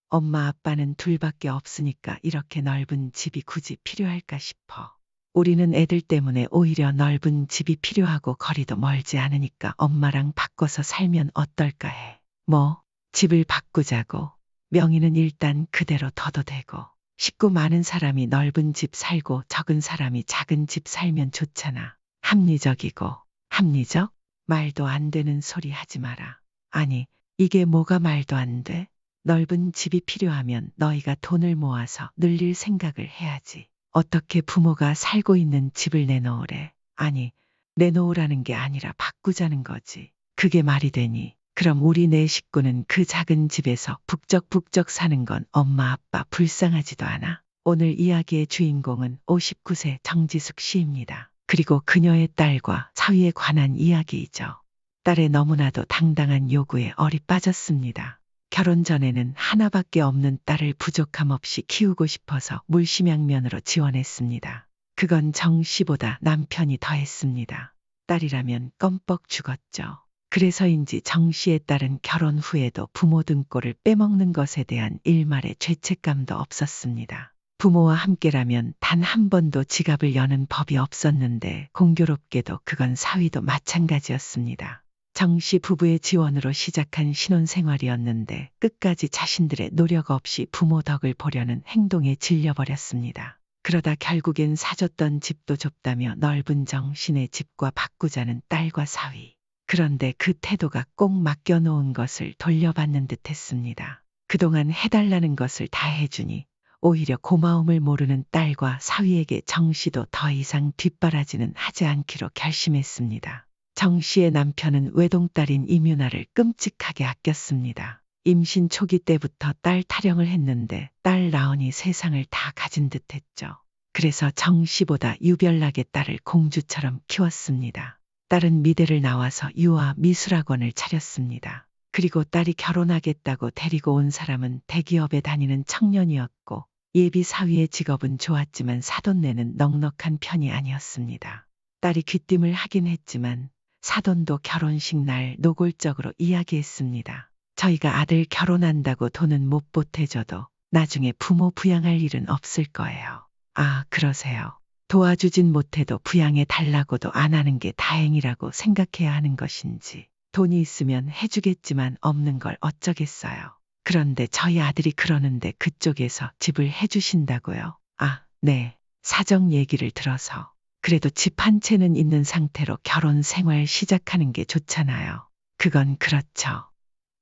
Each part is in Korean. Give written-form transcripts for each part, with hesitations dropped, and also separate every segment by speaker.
Speaker 1: 엄마 아빠는 둘밖에 없으니까 이렇게 넓은 집이 굳이 필요할까 싶어. 우리는 애들 때문에 오히려 넓은 집이 필요하고 거리도 멀지 않으니까 엄마랑 바꿔서 살면 어떨까 해. 뭐, 집을 바꾸자고. 명의는 일단 그대로 둬도 되고. 식구 많은 사람이 넓은 집 살고 적은 사람이 작은 집 살면 좋잖아. 합리적이고. 합리적? 말도 안 되는 소리 하지 마라. 아니, 이게 뭐가 말도 안 돼? 넓은 집이 필요하면 너희가 돈을 모아서 늘릴 생각을 해야지. 어떻게 부모가 살고 있는 집을 내놓으래? 아니, 내놓으라는 게 아니라 바꾸자는 거지. 그게 말이 되니? 그럼 우리 네 식구는 그 작은 집에서 북적북적 사는 건 엄마 아빠 불쌍하지도 않아? 오늘 이야기의 주인공은 59세 정지숙 씨입니다. 그리고 그녀의 딸과 사위에 관한 이야기이죠. 딸의 너무나도 당당한 요구에 얼이 빠졌습니다. 결혼 전에는 하나밖에 없는 딸을 부족함 없이 키우고 싶어서 물심양면으로 지원했습니다. 그건 정 씨보다 남편이 더했습니다. 딸이라면 껌뻑 죽었죠. 그래서인지 정 씨의 딸은 결혼 후에도 부모 등골을 빼먹는 것에 대한 일말의 죄책감도 없었습니다. 부모와 함께라면 단 한 번도 지갑을 여는 법이 없었는데 공교롭게도 그건 사위도 마찬가지였습니다. 정 씨 부부의 지원으로 시작한 신혼생활이었는데 끝까지 자신들의 노력 없이 부모 덕을 보려는 행동에 질려버렸습니다. 그러다 결국엔 사줬던 집도 좁다며 넓은 정 씨네 집과 바꾸자는 딸과 사위. 그런데 그 태도가 꼭 맡겨놓은 것을 돌려받는 듯 했습니다. 그동안 해달라는 것을 다 해주니 오히려 고마움을 모르는 딸과 사위에게 정 씨도 더 이상 뒷바라지는 하지 않기로 결심했습니다. 정 씨의 남편은 외동딸인 이뮤나를 끔찍하게 아꼈습니다. 임신 초기 때부터 딸 타령을 했는데 딸 라온이 세상을 다 가진 듯 했죠. 그래서 정 씨보다 유별나게 딸을 공주처럼 키웠습니다. 딸은 미대를 나와서 유아 미술학원을 차렸습니다. 그리고 딸이 결혼하겠다고 데리고 온 사람은 대기업에 다니는 청년이었고 예비 사위의 직업은 좋았지만 사돈네는 넉넉한 편이 아니었습니다. 딸이 귀띔을 하긴 했지만 사돈도 결혼식 날 노골적으로 이야기했습니다. 저희가 아들 결혼한다고 돈은 못 보태줘도 나중에 부모 부양할 일은 없을 거예요. 아, 그러세요. 도와주진 못해도 부양해 달라고도 안 하는 게 다행이라고 생각해야 하는 것인지. 돈이 있으면 해주겠지만 없는 걸 어쩌겠어요. 그런데 저희 아들이 그러는데 그쪽에서 집을 해주신다고요? 아, 네. 사정 얘기를 들어서. 그래도 집 한 채는 있는 상태로 결혼 생활 시작하는 게 좋잖아요. 그건 그렇죠.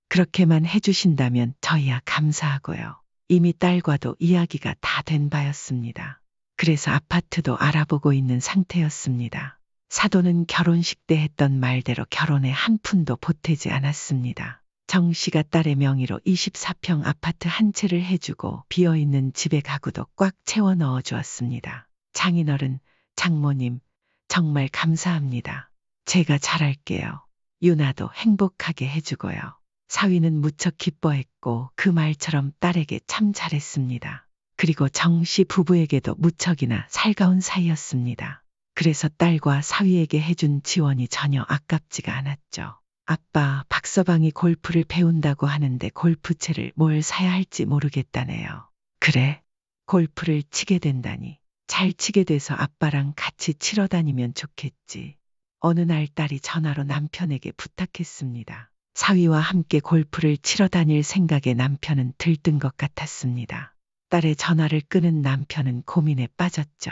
Speaker 1: 그렇게만 해주신다면 저희야 감사하고요. 이미 딸과도 이야기가 다 된 바였습니다. 그래서 아파트도 알아보고 있는 상태였습니다. 사돈은 결혼식 때 했던 말대로 결혼에 한 푼도 보태지 않았습니다. 정 씨가 딸의 명의로 24평 아파트 한 채를 해주고 비어있는 집의 가구도 꽉 채워 넣어 주었습니다. 장인어른, 장모님, 정말 감사합니다. 제가 잘할게요. 유나도 행복하게 해주고요. 사위는 무척 기뻐했고 그 말처럼 딸에게 참 잘했습니다. 그리고 정 씨 부부에게도 무척이나 살가운 사이였습니다. 그래서 딸과 사위에게 해준 지원이 전혀 아깝지가 않았죠. 아빠, 박서방이 골프를 배운다고 하는데 골프채를 뭘 사야 할지 모르겠다네요. 그래? 골프를 치게 된다니. 잘 치게 돼서 아빠랑 같이 치러 다니면 좋겠지. 어느 날 딸이 전화로 남편에게 부탁했습니다. 사위와 함께 골프를 치러 다닐 생각에 남편은 들뜬 것 같았습니다. 딸의 전화를 끊은 남편은 고민에 빠졌죠.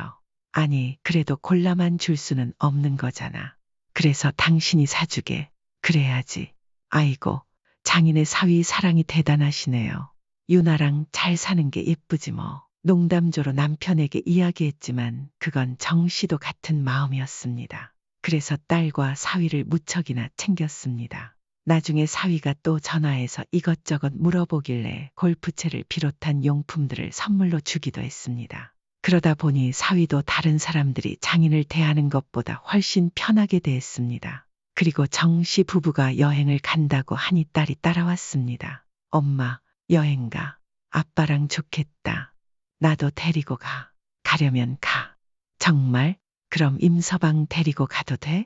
Speaker 1: 아니, 그래도 골라만 줄 수는 없는 거잖아. 그래서 당신이 사주게. 그래야지. 아이고, 장인의 사위 사랑이 대단하시네요. 유나랑 잘 사는 게 예쁘지 뭐. 농담조로 남편에게 이야기했지만 그건 정 씨도 같은 마음이었습니다. 그래서 딸과 사위를 무척이나 챙겼습니다. 나중에 사위가 또 전화해서 이것저것 물어보길래 골프채를 비롯한 용품들을 선물로 주기도 했습니다. 그러다 보니 사위도 다른 사람들이 장인을 대하는 것보다 훨씬 편하게 대했습니다. 그리고 정 씨 부부가 여행을 간다고 하니 딸이 따라왔습니다. 엄마, 여행 가. 아빠랑 좋겠다. 나도 데리고 가. 가려면 가. 정말? 그럼 임서방 데리고 가도 돼?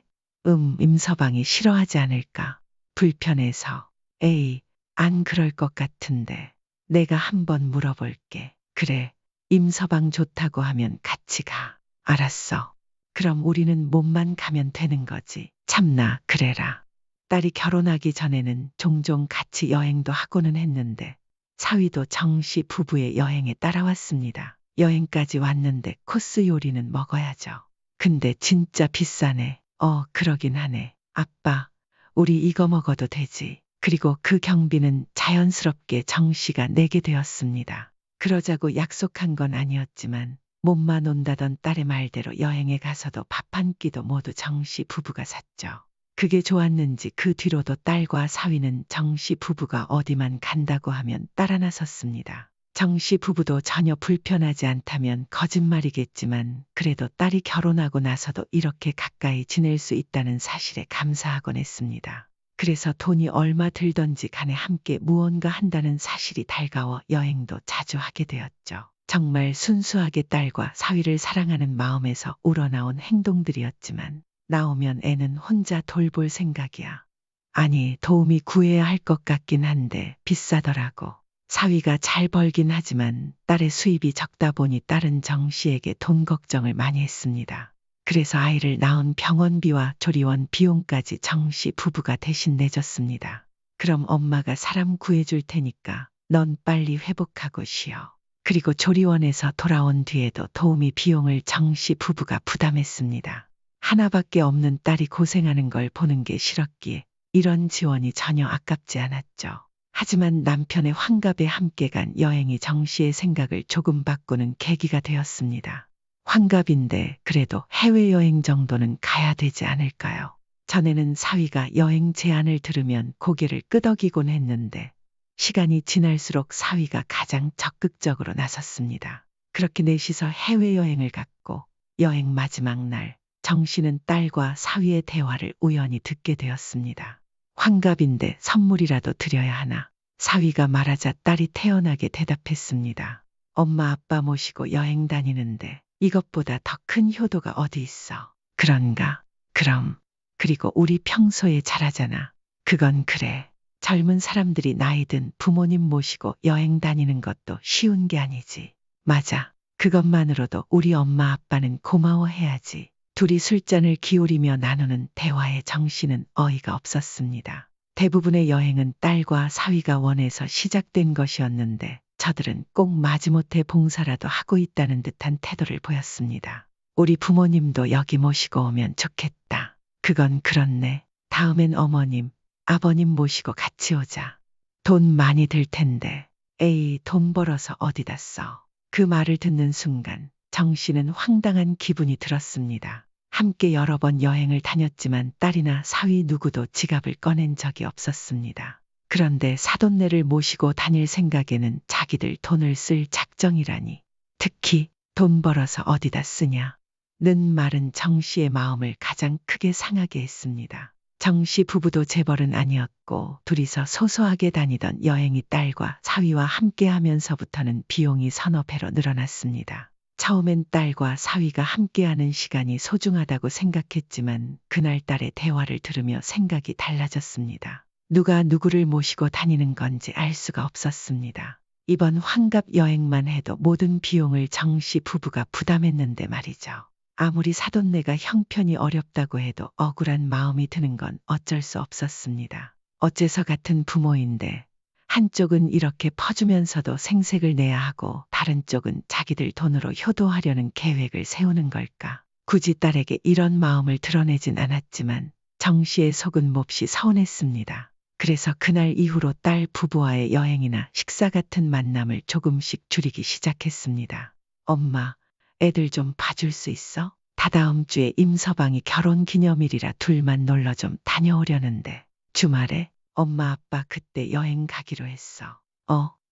Speaker 1: 임서방이 싫어하지 않을까? 불편해서. 에이, 안 그럴 것 같은데. 내가 한번 물어볼게. 그래, 임서방 좋다고 하면 같이 가. 알았어. 그럼 우리는 몸만 가면 되는 거지. 참나, 그래라. 딸이 결혼하기 전에는 종종 같이 여행도 하고는 했는데 사위도 정씨 부부의 여행에 따라왔습니다. 여행까지 왔는데 코스 요리는 먹어야죠. 근데 진짜 비싸네. 그러긴 하네. 아빠, 우리 이거 먹어도 되지. 그리고 그 경비는 자연스럽게 정씨가 내게 되었습니다. 그러자고 약속한 건 아니었지만 몸만 온다던 딸의 말대로 여행에 가서도 밥 한 끼도 모두 정씨 부부가 샀죠. 그게 좋았는지 그 뒤로도 딸과 사위는 정씨 부부가 어디만 간다고 하면 따라 나섰습니다. 정씨 부부도 전혀 불편하지 않다면 거짓말이겠지만 그래도 딸이 결혼하고 나서도 이렇게 가까이 지낼 수 있다는 사실에 감사하곤 했습니다. 그래서 돈이 얼마 들던지 간에 함께 무언가 한다는 사실이 달가워 여행도 자주 하게 되었죠. 정말 순수하게 딸과 사위를 사랑하는 마음에서 우러나온 행동들이었지만 나오면 애는 혼자 돌볼 생각이야. 아니, 도움이 구해야 할 것 같긴 한데 비싸더라고. 사위가 잘 벌긴 하지만 딸의 수입이 적다 보니 딸은 정 씨에게 돈 걱정을 많이 했습니다. 그래서 아이를 낳은 병원비와 조리원 비용까지 정 씨 부부가 대신 내줬습니다. 그럼 엄마가 사람 구해줄 테니까 넌 빨리 회복하고 쉬어. 그리고 조리원에서 돌아온 뒤에도 도우미 비용을 정 씨 부부가 부담했습니다. 하나밖에 없는 딸이 고생하는 걸 보는 게 싫었기에 이런 지원이 전혀 아깝지 않았죠. 하지만 남편의 환갑에 함께 간 여행이 정 씨의 생각을 조금 바꾸는 계기가 되었습니다. 환갑인데 그래도 해외여행 정도는 가야 되지 않을까요? 전에는 사위가 여행 제안을 들으면 고개를 끄덕이곤 했는데 시간이 지날수록 사위가 가장 적극적으로 나섰습니다. 그렇게 넷이서 해외여행을 갔고 여행 마지막 날 정 씨는 딸과 사위의 대화를 우연히 듣게 되었습니다. 환갑인데 선물이라도 드려야 하나? 사위가 말하자 딸이 태연하게 대답했습니다. 엄마 아빠 모시고 여행 다니는데 이것보다 더 큰 효도가 어디 있어. 그런가? 그럼. 그리고 우리 평소에 잘하잖아. 그건 그래. 젊은 사람들이 나이 든 부모님 모시고 여행 다니는 것도 쉬운 게 아니지. 맞아. 그것만으로도 우리 엄마 아빠는 고마워해야지. 둘이 술잔을 기울이며 나누는 대화에 정 씨는 어이가 없었습니다. 대부분의 여행은 딸과 사위가 원해서 시작된 것이었는데 저들은 꼭 마지못해 봉사라도 하고 있다는 듯한 태도를 보였습니다. 우리 부모님도 여기 모시고 오면 좋겠다. 그건 그렇네. 다음엔 어머님, 아버님 모시고 같이 오자. 돈 많이 들 텐데. 에이, 돈 벌어서 어디다 써. 그 말을 듣는 순간 정 씨는 황당한 기분이 들었습니다. 함께 여러 번 여행을 다녔지만 딸이나 사위 누구도 지갑을 꺼낸 적이 없었습니다. 그런데 사돈네를 모시고 다닐 생각에는 자기들 돈을 쓸 작정이라니. 특히 돈 벌어서 어디다 쓰냐. 는 말은 정 씨의 마음을 가장 크게 상하게 했습니다. 정 씨 부부도 재벌은 아니었고 둘이서 소소하게 다니던 여행이 딸과 사위와 함께 하면서부터는 비용이 서너 배로 늘어났습니다. 처음엔 딸과 사위가 함께하는 시간이 소중하다고 생각했지만 그날딸의 대화를 들으며 생각이 달라졌습니다. 누가 누구를 모시고 다니는 건지 알 수가 없었습니다. 이번 환갑 여행만 해도 모든 비용을 정 씨 부부가 부담했는데 말이죠. 아무리 사돈네가 형편이 어렵다고 해도 억울한 마음이 드는 건 어쩔 수 없었습니다. 어째서 같은 부모인데 한쪽은 이렇게 퍼주면서도 생색을 내야 하고 다른 쪽은 자기들 돈으로 효도하려는 계획을 세우는 걸까? 굳이 딸에게 이런 마음을 드러내진 않았지만 정 씨의 속은 몹시 서운했습니다. 그래서 그날 이후로 딸 부부와의 여행이나 식사 같은 만남을 조금씩 줄이기 시작했습니다. 엄마, 애들 좀 봐줄 수 있어? 다다음 주에 임서방이 결혼 기념일이라 둘만 놀러 좀 다녀오려는데 주말에 엄마 아빠 그때 여행 가기로 했어.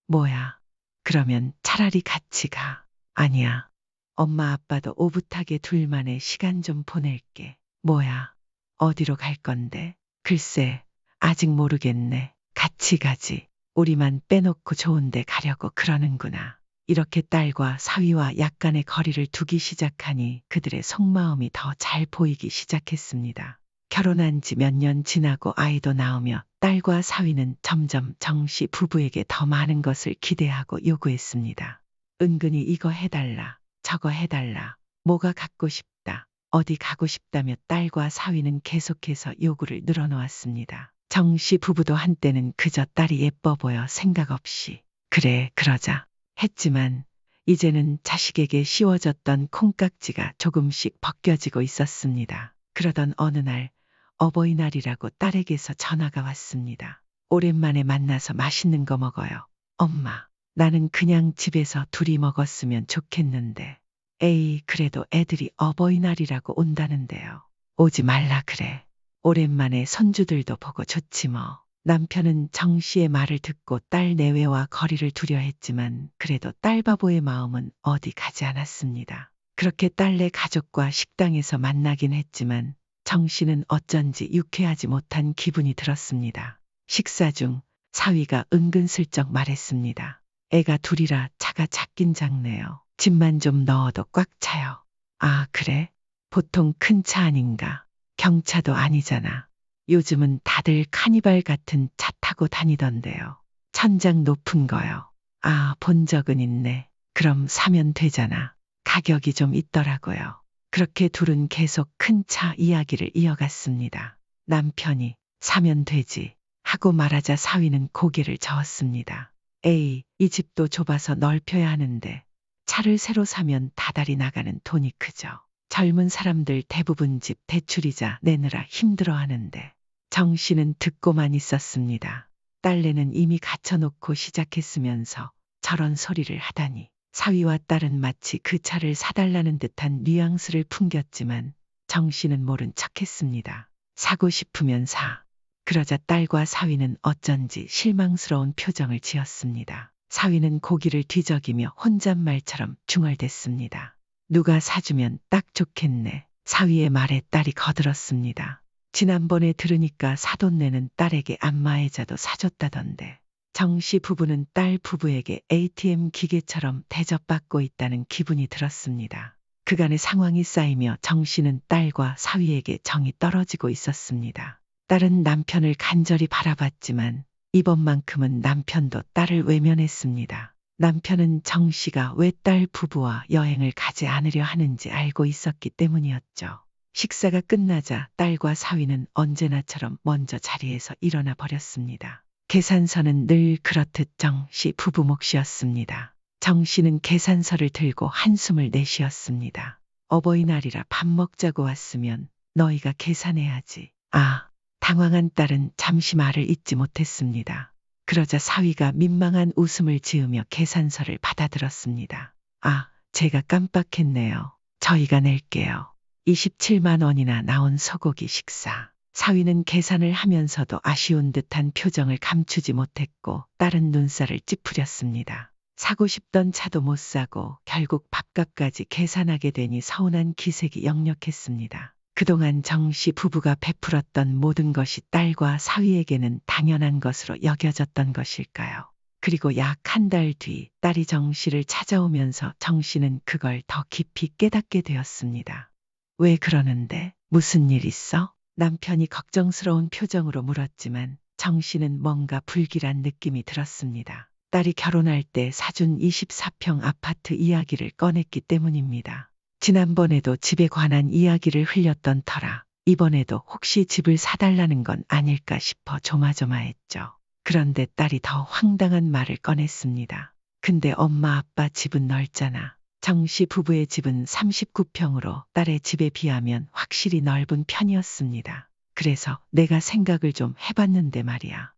Speaker 1: 뭐야. 그러면 차라리 같이 가. 아니야. 엄마 아빠도 오붓하게 둘만의 시간 좀 보낼게. 뭐야. 어디로 갈 건데? 글쎄, 아직 모르겠네. 같이 가지. 우리만 빼놓고 좋은 데 가려고 그러는구나. 이렇게 딸과 사위와 약간의 거리를 두기 시작하니 그들의 속마음이 더 잘 보이기 시작했습니다. 결혼한 지 몇 년 지나고 아이도 낳으며 딸과 사위는 점점 정씨 부부에게 더 많은 것을 기대하고 요구했습니다. 은근히 이거 해달라, 저거 해달라, 뭐가 갖고 싶다, 어디 가고 싶다며 딸과 사위는 계속해서 요구를 늘어놓았습니다. 정씨 부부도 한때는 그저 딸이 예뻐 보여 생각 없이 그래 그러자 했지만 이제는 자식에게 씌워졌던 콩깍지가 조금씩 벗겨지고 있었습니다. 그러던 어느 날 어버이날이라고 딸에게서 전화가 왔습니다. 오랜만에 만나서 맛있는 거 먹어요. 엄마, 나는 그냥 집에서 둘이 먹었으면 좋겠는데. 에이, 그래도 애들이 어버이날이라고 온다는데요. 오지 말라 그래. 오랜만에 손주들도 보고 좋지 뭐. 남편은 정 씨의 말을 듣고 딸 내외와 거리를 두려 했지만 그래도 딸 바보의 마음은 어디 가지 않았습니다. 그렇게 딸네 가족과 식당에서 만나긴 했지만 정 씨는 어쩐지 유쾌하지 못한 기분이 들었습니다. 식사 중 사위가 은근슬쩍 말했습니다. 애가 둘이라 차가 작긴 작네요. 짐만 좀 넣어도 꽉 차요. 아, 그래? 보통 큰 차 아닌가? 경차도 아니잖아. 요즘은 다들 카니발 같은 차 타고 다니던데요. 천장 높은 거요. 아, 본 적은 있네. 그럼 사면 되잖아. 가격이 좀 있더라고요. 그렇게 둘은 계속 큰 차 이야기를 이어갔습니다. 남편이 사면 되지 하고 말하자 사위는 고개를 저었습니다. 에이, 이 집도 좁아서 넓혀야 하는데 차를 새로 사면 다달이 나가는 돈이 크죠. 젊은 사람들 대부분 집 대출이자 내느라 힘들어하는데 정 씨는 듣고만 있었습니다. 딸내는 이미 갖춰놓고 시작했으면서 저런 소리를 하다니. 사위와 딸은 마치 그 차를 사달라는 듯한 뉘앙스를 풍겼지만 정 씨는 모른 척했습니다. 사고 싶으면 사. 그러자 딸과 사위는 어쩐지 실망스러운 표정을 지었습니다. 사위는 고기를 뒤적이며 혼잣말처럼 중얼댔습니다. 누가 사주면 딱 좋겠네. 사위의 말에 딸이 거들었습니다. 지난번에 들으니까 사돈 내는 딸에게 안마의자도 사줬다던데. 정 씨 부부는 딸 부부에게 ATM 기계처럼 대접받고 있다는 기분이 들었습니다. 그간의 상황이 쌓이며 정 씨는 딸과 사위에게 정이 떨어지고 있었습니다. 딸은 남편을 간절히 바라봤지만 이번만큼은 남편도 딸을 외면했습니다. 남편은 정 씨가 왜 딸 부부와 여행을 가지 않으려 하는지 알고 있었기 때문이었죠. 식사가 끝나자 딸과 사위는 언제나처럼 먼저 자리에서 일어나 버렸습니다. 계산서는 늘 그렇듯 정 씨 부부 몫이었습니다. 정 씨는 계산서를 들고 한숨을 내쉬었습니다. 어버이날이라 밥 먹자고 왔으면 너희가 계산해야지. 아, 당황한 딸은 잠시 말을 잇지 못했습니다. 그러자 사위가 민망한 웃음을 지으며 계산서를 받아들었습니다. 아, 제가 깜빡했네요. 저희가 낼게요. 27만 원이나 나온 소고기 식사. 사위는 계산을 하면서도 아쉬운 듯한 표정을 감추지 못했고 딸은 눈살을 찌푸렸습니다. 사고 싶던 차도 못 사고 결국 밥값까지 계산하게 되니 서운한 기색이 역력했습니다. 그동안 정 씨 부부가 베풀었던 모든 것이 딸과 사위에게는 당연한 것으로 여겨졌던 것일까요? 그리고 약 한 달 뒤 딸이 정 씨를 찾아오면서 정 씨는 그걸 더 깊이 깨닫게 되었습니다. 왜 그러는데? 무슨 일 있어? 남편이 걱정스러운 표정으로 물었지만 정 씨는 뭔가 불길한 느낌이 들었습니다. 딸이 결혼할 때 사준 24평 아파트 이야기를 꺼냈기 때문입니다. 지난번에도 집에 관한 이야기를 흘렸던 터라 이번에도 혹시 집을 사달라는 건 아닐까 싶어 조마조마했죠. 그런데 딸이 더 황당한 말을 꺼냈습니다. 근데 엄마 아빠 집은 넓잖아. 정 씨 부부의 집은 39평으로 딸의 집에 비하면 확실히 넓은 편이었습니다. 그래서 내가 생각을 좀 해봤는데 말이야.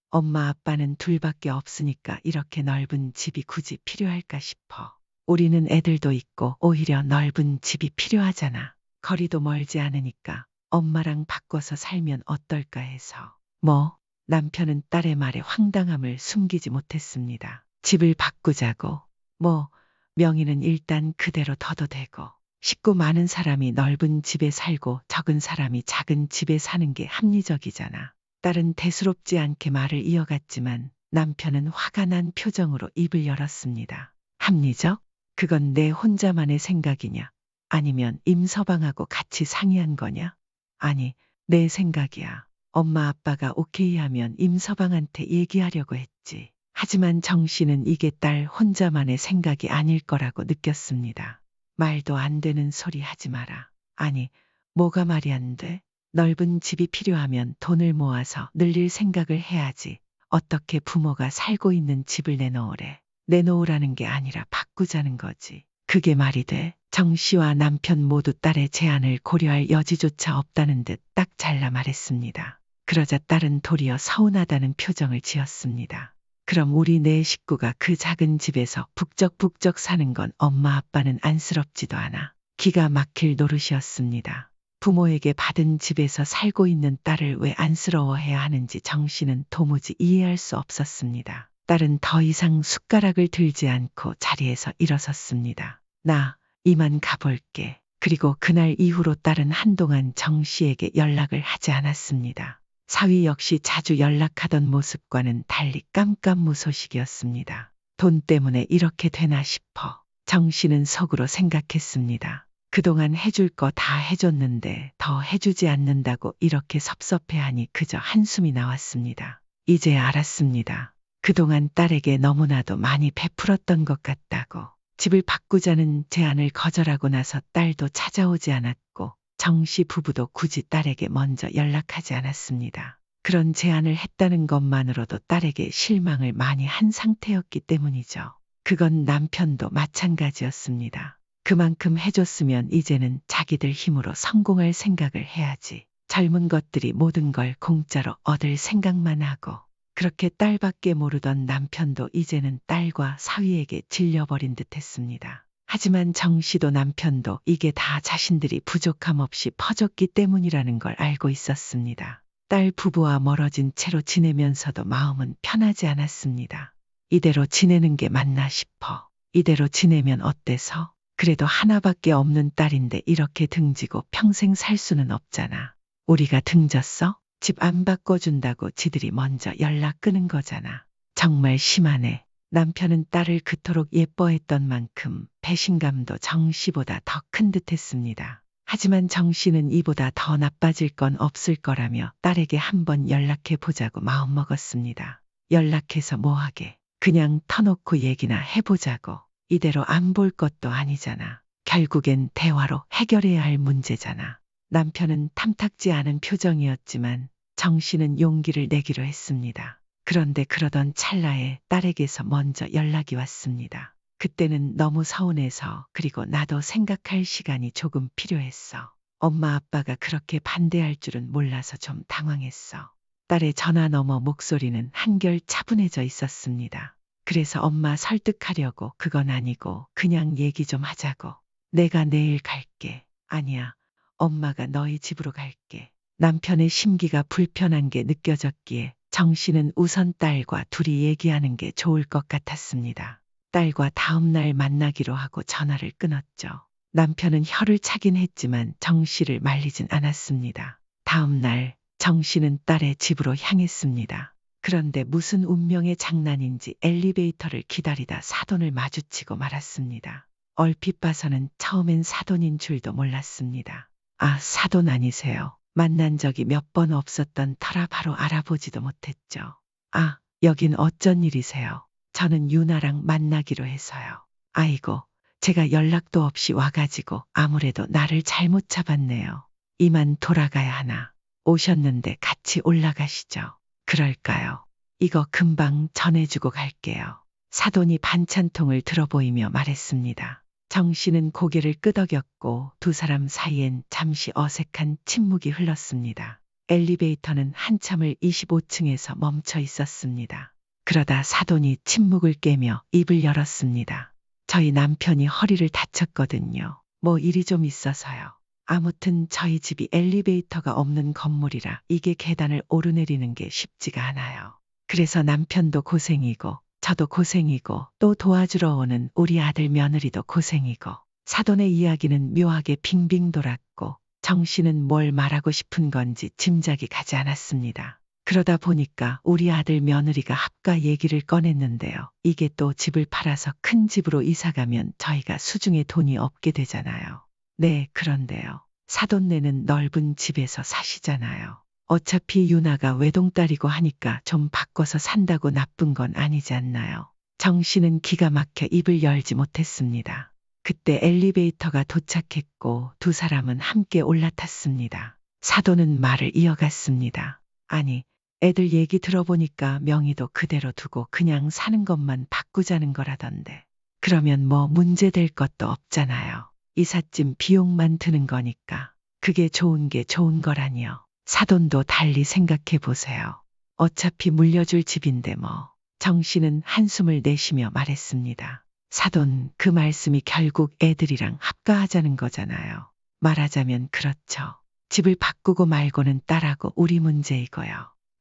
Speaker 1: 엄마 아빠는 둘밖에 없으니까 이렇게 넓은 집이 굳이 필요할까 싶어. 우리는 애들도 있고 오히려 넓은 집이 필요하잖아. 거리도 멀지 않으니까 엄마랑 바꿔서 살면 어떨까 해서. 뭐? 남편은 딸의 말에 황당함을 숨기지 못했습니다. 집을 바꾸자고. 뭐? 명의는 일단 그대로 둬도 되고 식구 많은 사람이 넓은 집에 살고 적은 사람이 작은 집에 사는 게 합리적이잖아. 딸은 대수롭지 않게 말을 이어갔지만 남편은 화가 난 표정으로 입을 열었습니다. 합리적? 그건 내 혼자만의 생각이냐? 아니면 임서방하고 같이 상의한 거냐? 아니, 내 생각이야. 엄마 아빠가 오케이 하면 임서방한테 얘기하려고 했지. 하지만 정 씨는 이게 딸 혼자만의 생각이 아닐 거라고 느꼈습니다. 말도 안 되는 소리 하지 마라. 아니, 뭐가 말이 안 돼? 넓은 집이 필요하면 돈을 모아서 늘릴 생각을 해야지. 어떻게 부모가 살고 있는 집을 내놓으래. 내놓으라는 게 아니라 바꾸자는 거지. 그게 말이 돼? 정 씨와 남편 모두 딸의 제안을 고려할 여지조차 없다는 듯 딱 잘라 말했습니다. 그러자 딸은 도리어 서운하다는 표정을 지었습니다. 그럼 우리 네 식구가 그 작은 집에서 북적북적 사는 건 엄마 아빠는 안쓰럽지도 않아. 기가 막힐 노릇이었습니다. 부모에게 받은 집에서 살고 있는 딸을 왜 안쓰러워해야 하는지 정 씨는 도무지 이해할 수 없었습니다. 딸은 더 이상 숟가락을 들지 않고 자리에서 일어섰습니다. 나 이만 가볼게. 그리고 그날 이후로 딸은 한동안 정 씨에게 연락을 하지 않았습니다. 사위 역시 자주 연락하던 모습과는 달리 깜깜무소식이었습니다. 돈 때문에 이렇게 되나 싶어 정 씨는 속으로 생각했습니다. 그동안 해줄 거 다 해줬는데 더 해주지 않는다고 이렇게 섭섭해하니 그저 한숨이 나왔습니다. 이제 알았습니다. 그동안 딸에게 너무나도 많이 베풀었던 것 같다고. 집을 바꾸자는 제안을 거절하고 나서 딸도 찾아오지 않았고 정 씨 부부도 굳이 딸에게 먼저 연락하지 않았습니다. 그런 제안을 했다는 것만으로도 딸에게 실망을 많이 한 상태였기 때문이죠. 그건 남편도 마찬가지였습니다. 그만큼 해줬으면 이제는 자기들 힘으로 성공할 생각을 해야지. 젊은 것들이 모든 걸 공짜로 얻을 생각만 하고. 그렇게 딸밖에 모르던 남편도 이제는 딸과 사위에게 질려버린 듯 했습니다. 하지만 정 씨도 남편도 이게 다 자신들이 부족함 없이 퍼줬기 때문이라는 걸 알고 있었습니다. 딸 부부와 멀어진 채로 지내면서도 마음은 편하지 않았습니다. 이대로 지내는 게 맞나 싶어. 이대로 지내면 어때서? 그래도 하나밖에 없는 딸인데 이렇게 등지고 평생 살 수는 없잖아. 우리가 등졌어? 집 안 바꿔준다고 지들이 먼저 연락 끄는 거잖아. 정말 심하네. 남편은 딸을 그토록 예뻐했던 만큼 배신감도 정 씨보다 더 큰 듯했습니다. 하지만 정 씨는 이보다 더 나빠질 건 없을 거라며 딸에게 한번 연락해 보자고 마음먹었습니다. 연락해서 뭐하게. 그냥 터놓고 얘기나 해보자고. 이대로 안 볼 것도 아니잖아. 결국엔 대화로 해결해야 할 문제잖아. 남편은 탐탁지 않은 표정이었지만 정 씨는 용기를 내기로 했습니다. 그런데 그러던 찰나에 딸에게서 먼저 연락이 왔습니다. 그때는 너무 서운해서 그리고 나도 생각할 시간이 조금 필요했어. 엄마 아빠가 그렇게 반대할 줄은 몰라서 좀 당황했어. 딸의 전화 너머 목소리는 한결 차분해져 있었습니다. 그래서 엄마 설득하려고 그건 아니고 그냥 얘기 좀 하자고. 내가 내일 갈게. 아니야. 엄마가 너희 집으로 갈게. 남편의 심기가 불편한 게 느껴졌기에 정 씨는 우선 딸과 둘이 얘기하는 게 좋을 것 같았습니다. 딸과 다음 날 만나기로 하고 전화를 끊었죠. 남편은 혀를 차긴 했지만 정 씨를 말리진 않았습니다. 다음 날 정 씨는 딸의 집으로 향했습니다. 그런데 무슨 운명의 장난인지 엘리베이터를 기다리다 사돈을 마주치고 말았습니다. 얼핏 봐서는 처음엔 사돈인 줄도 몰랐습니다. 아, 사돈 아니세요? 만난 적이 몇 번 없었던 터라 바로 알아보지도 못했죠. 아, 여긴 어쩐 일이세요? 저는 유나랑 만나기로 해서요. 아이고, 제가 연락도 없이 와가지고 아무래도 나를 잘못 잡았네요. 이만 돌아가야 하나. 오셨는데 같이 올라가시죠. 그럴까요? 이거 금방 전해주고 갈게요. 사돈이 반찬통을 들어보이며 말했습니다. 정 씨는 고개를 끄덕였고 두 사람 사이엔 잠시 어색한 침묵이 흘렀습니다. 엘리베이터는 한참을 25층에서 멈춰 있었습니다. 그러다 사돈이 침묵을 깨며 입을 열었습니다. 저희 남편이 허리를 다쳤거든요. 뭐 일이 좀 있어서요. 아무튼 저희 집이 엘리베이터가 없는 건물이라 이게 계단을 오르내리는 게 쉽지가 않아요. 그래서 남편도 고생이고 저도 고생이고 또 도와주러 오는 우리 아들 며느리도 고생이고. 사돈의 이야기는 묘하게 빙빙 돌았고 정 씨는 뭘 말하고 싶은 건지 짐작이 가지 않았습니다. 그러다 보니까 우리 아들 며느리가 합가 얘기를 꺼냈는데요. 이게 또 집을 팔아서 큰 집으로 이사가면 저희가 수중에 돈이 없게 되잖아요. 네, 그런데요. 사돈네는 넓은 집에서 사시잖아요. 어차피 유나가 외동딸이고 하니까 좀 바꿔서 산다고 나쁜 건 아니지 않나요? 정 씨는 기가 막혀 입을 열지 못했습니다. 그때 엘리베이터가 도착했고 두 사람은 함께 올라탔습니다. 사돈은 말을 이어갔습니다. 아니, 애들 얘기 들어보니까 명의도 그대로 두고 그냥 사는 것만 바꾸자는 거라던데. 그러면 뭐 문제될 것도 없잖아요. 이삿짐 비용만 드는 거니까. 그게 좋은 게 좋은 거라니요. 사돈도 달리 생각해 보세요. 어차피 물려줄 집인데 뭐. 정 씨는 한숨을 내쉬며 말했습니다. 사돈, 그 말씀이 결국 애들이랑 합가하자는 거잖아요. 말하자면 그렇죠. 집을 바꾸고 말고는 딸하고 우리 문제이고요.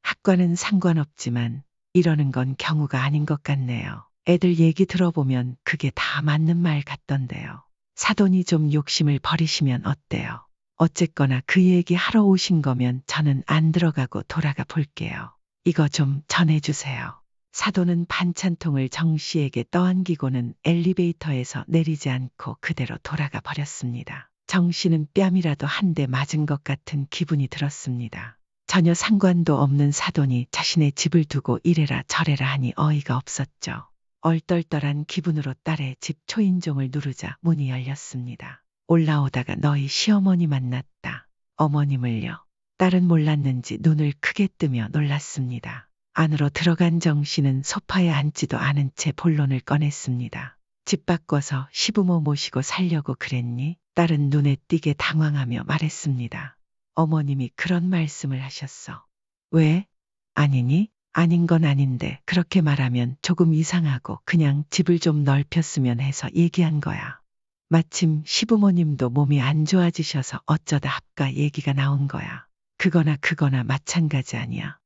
Speaker 1: 학과는 상관없지만 이러는 건 경우가 아닌 것 같네요. 애들 얘기 들어보면 그게 다 맞는 말 같던데요. 사돈이 좀 욕심을 버리시면 어때요? 어쨌거나 그 얘기 하러 오신 거면 저는 안 들어가고 돌아가 볼게요. 이거 좀 전해주세요. 사돈은 반찬통을 정 씨에게 떠안기고는 엘리베이터에서 내리지 않고 그대로 돌아가 버렸습니다. 정 씨는 뺨이라도 한 대 맞은 것 같은 기분이 들었습니다. 전혀 상관도 없는 사돈이 자신의 집을 두고 이래라 저래라 하니 어이가 없었죠. 얼떨떨한 기분으로 딸의 집 초인종을 누르자 문이 열렸습니다. 올라오다가 너희 시어머니 만났다. 어머님을요. 딸은 몰랐는지 눈을 크게 뜨며 놀랐습니다. 안으로 들어간 정 씨는 소파에 앉지도 않은 채 본론을 꺼냈습니다. 집 바꿔서 시부모 모시고 살려고 그랬니? 딸은 눈에 띄게 당황하며 말했습니다. 어머님이 그런 말씀을 하셨어. 왜? 아니니? 아닌 건 아닌데 그렇게 말하면 조금 이상하고 그냥 집을 좀 넓혔으면 해서 얘기한 거야. 마침 시부모님도 몸이 안 좋아지셔서 어쩌다 합가 얘기가 나온 거야. 그거나 마찬가지 아니야.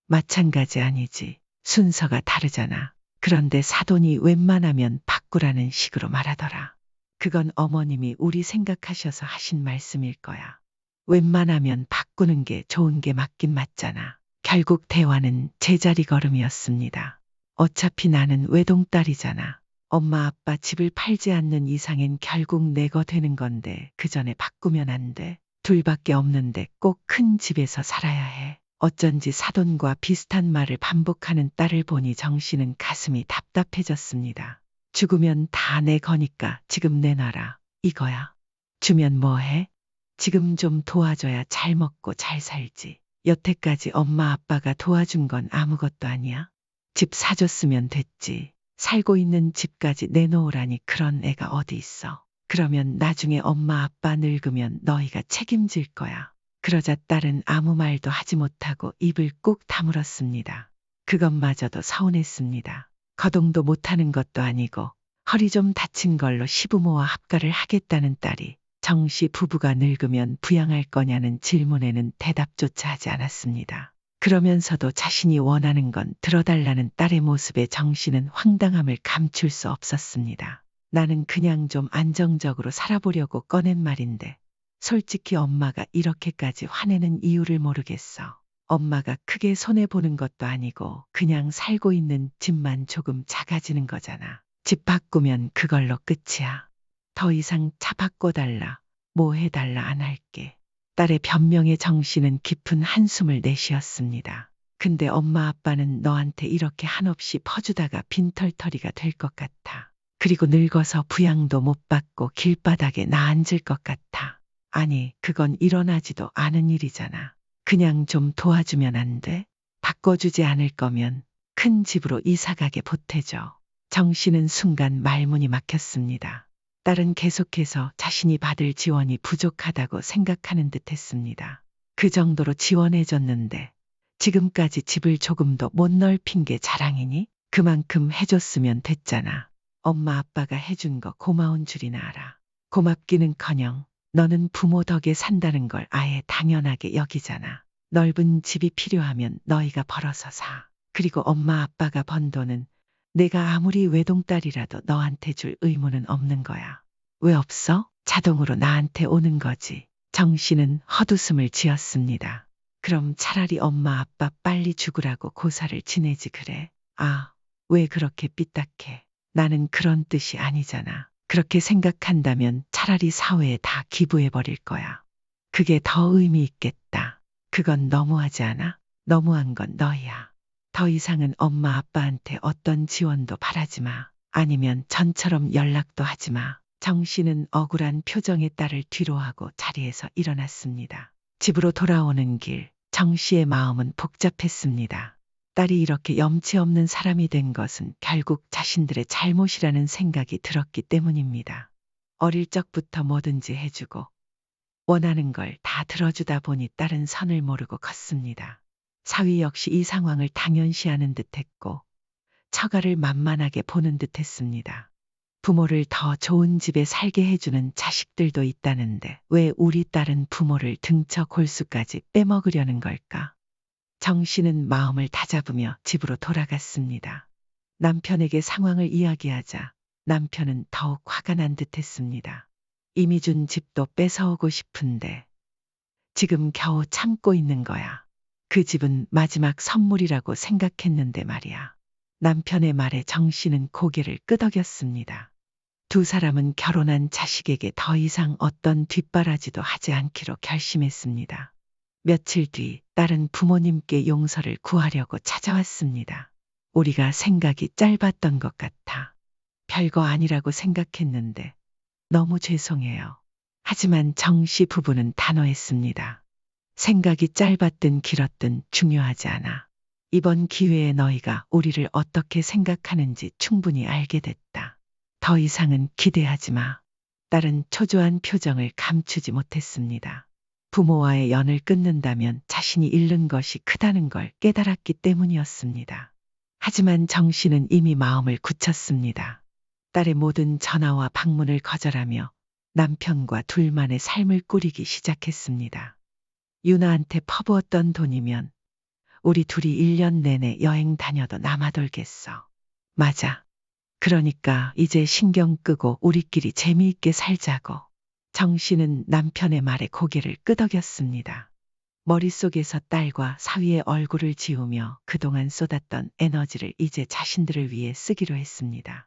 Speaker 1: 마찬가지 아니지. 순서가 다르잖아. 그런데 사돈이 웬만하면 바꾸라는 식으로 말하더라. 그건 어머님이 우리 생각하셔서 하신 말씀일 거야. 웬만하면 바꾸는 게 좋은 게 맞긴 맞잖아. 결국 대화는 제자리 걸음이었습니다. 어차피 나는 외동딸이잖아. 엄마 아빠 집을 팔지 않는 이상엔 결국 내 거 되는 건데 그 전에 바꾸면 안 돼. 둘밖에 없는데 꼭 큰 집에서 살아야 해. 어쩐지 사돈과 비슷한 말을 반복하는 딸을 보니 정 씨는 가슴이 답답해졌습니다. 죽으면 다 내 거니까 지금 내놔라. 이거야. 주면 뭐해? 지금 좀 도와줘야 잘 먹고 잘 살지. 여태까지 엄마 아빠가 도와준 건 아무것도 아니야. 집 사줬으면 됐지. 살고 있는 집까지 내놓으라니 그런 애가 어디 있어. 그러면 나중에 엄마 아빠 늙으면 너희가 책임질 거야. 그러자 딸은 아무 말도 하지 못하고 입을 꾹 다물었습니다. 그것마저도 서운했습니다. 거동도 못하는 것도 아니고 허리 좀 다친 걸로 시부모와 합가를 하겠다는 딸이 정 씨 부부가 늙으면 부양할 거냐는 질문에는 대답조차 하지 않았습니다. 그러면서도 자신이 원하는 건 들어달라는 딸의 모습에 정 씨는 황당함을 감출 수 없었습니다. 나는 그냥 좀 안정적으로 살아보려고 꺼낸 말인데 솔직히 엄마가 이렇게까지 화내는 이유를 모르겠어. 엄마가 크게 손해보는 것도 아니고 그냥 살고 있는 집만 조금 작아지는 거잖아. 집 바꾸면 그걸로 끝이야. 더 이상 차 바꿔달라, 뭐 해달라 안 할게. 딸의 변명에 정 씨는 깊은 한숨을 내쉬었습니다. 근데 엄마 아빠는 너한테 이렇게 한없이 퍼주다가 빈털터리가 될 것 같아. 그리고 늙어서 부양도 못 받고 길바닥에 나앉을 것 같아. 아니, 그건 일어나지도 않은 일이잖아. 그냥 좀 도와주면 안 돼? 바꿔주지 않을 거면 큰 집으로 이사가게 보태줘. 정 씨는 순간 말문이 막혔습니다. 딸은 계속해서 자신이 받을 지원이 부족하다고 생각하는 듯 했습니다. 그 정도로 지원해줬는데 지금까지 집을 조금도 못 넓힌 게 자랑이니? 그만큼 해줬으면 됐잖아. 엄마 아빠가 해준 거 고마운 줄이나 알아. 고맙기는커녕 너는 부모 덕에 산다는 걸 아예 당연하게 여기잖아. 넓은 집이 필요하면 너희가 벌어서 사. 그리고 엄마 아빠가 번 돈은 내가 아무리 외동딸이라도 너한테 줄 의무는 없는 거야. 왜 없어? 자동으로 나한테 오는 거지. 정 씨는 헛웃음을 지었습니다. 그럼 차라리 엄마 아빠 빨리 죽으라고 고사를 지내지 그래. 아, 왜 그렇게 삐딱해. 나는 그런 뜻이 아니잖아. 그렇게 생각한다면 차라리 사회에 다 기부해버릴 거야. 그게 더 의미 있겠다. 그건 너무하지 않아? 너무한 건 너야. 더 이상은 엄마 아빠한테 어떤 지원도 바라지 마. 아니면 전처럼 연락도 하지 마. 정 씨는 억울한 표정의 딸을 뒤로하고 자리에서 일어났습니다. 집으로 돌아오는 길, 정 씨의 마음은 복잡했습니다. 딸이 이렇게 염치 없는 사람이 된 것은 결국 자신들의 잘못이라는 생각이 들었기 때문입니다. 어릴 적부터 뭐든지 해주고 원하는 걸 다 들어주다 보니 딸은 선을 모르고 컸습니다. 사위 역시 이 상황을 당연시하는 듯했고 처가를 만만하게 보는 듯했습니다. 부모를 더 좋은 집에 살게 해주는 자식들도 있다는데 왜 우리 딸은 부모를 등쳐 골수까지 빼먹으려는 걸까? 정 씨는 마음을 다잡으며 집으로 돌아갔습니다. 남편에게 상황을 이야기하자 남편은 더욱 화가 난 듯했습니다. 이미 준 집도 뺏어오고 싶은데 지금 겨우 참고 있는 거야. 그 집은 마지막 선물이라고 생각했는데 말이야. 남편의 말에 정 씨는 고개를 끄덕였습니다. 두 사람은 결혼한 자식에게 더 이상 어떤 뒷바라지도 하지 않기로 결심했습니다. 며칠 뒤 딸은 부모님께 용서를 구하려고 찾아왔습니다. 우리가 생각이 짧았던 것 같아. 별거 아니라고 생각했는데 너무 죄송해요. 하지만 정 씨 부부는 단호했습니다. 생각이 짧았든 길었든 중요하지 않아. 이번 기회에 너희가 우리를 어떻게 생각하는지 충분히 알게 됐다. 더 이상은 기대하지 마. 딸은 초조한 표정을 감추지 못했습니다. 부모와의 연을 끊는다면 자신이 잃는 것이 크다는 걸 깨달았기 때문이었습니다. 하지만 정 씨는 이미 마음을 굳혔습니다. 딸의 모든 전화와 방문을 거절하며 남편과 둘만의 삶을 꾸리기 시작했습니다. 유나한테 퍼부었던 돈이면 우리 둘이 1년 내내 여행 다녀도 남아돌겠어. 맞아. 그러니까 이제 신경 끄고 우리끼리 재미있게 살자고. 정 씨는 남편의 말에 고개를 끄덕였습니다. 머릿속에서 딸과 사위의 얼굴을 지우며 그동안 쏟았던 에너지를 이제 자신들을 위해 쓰기로 했습니다.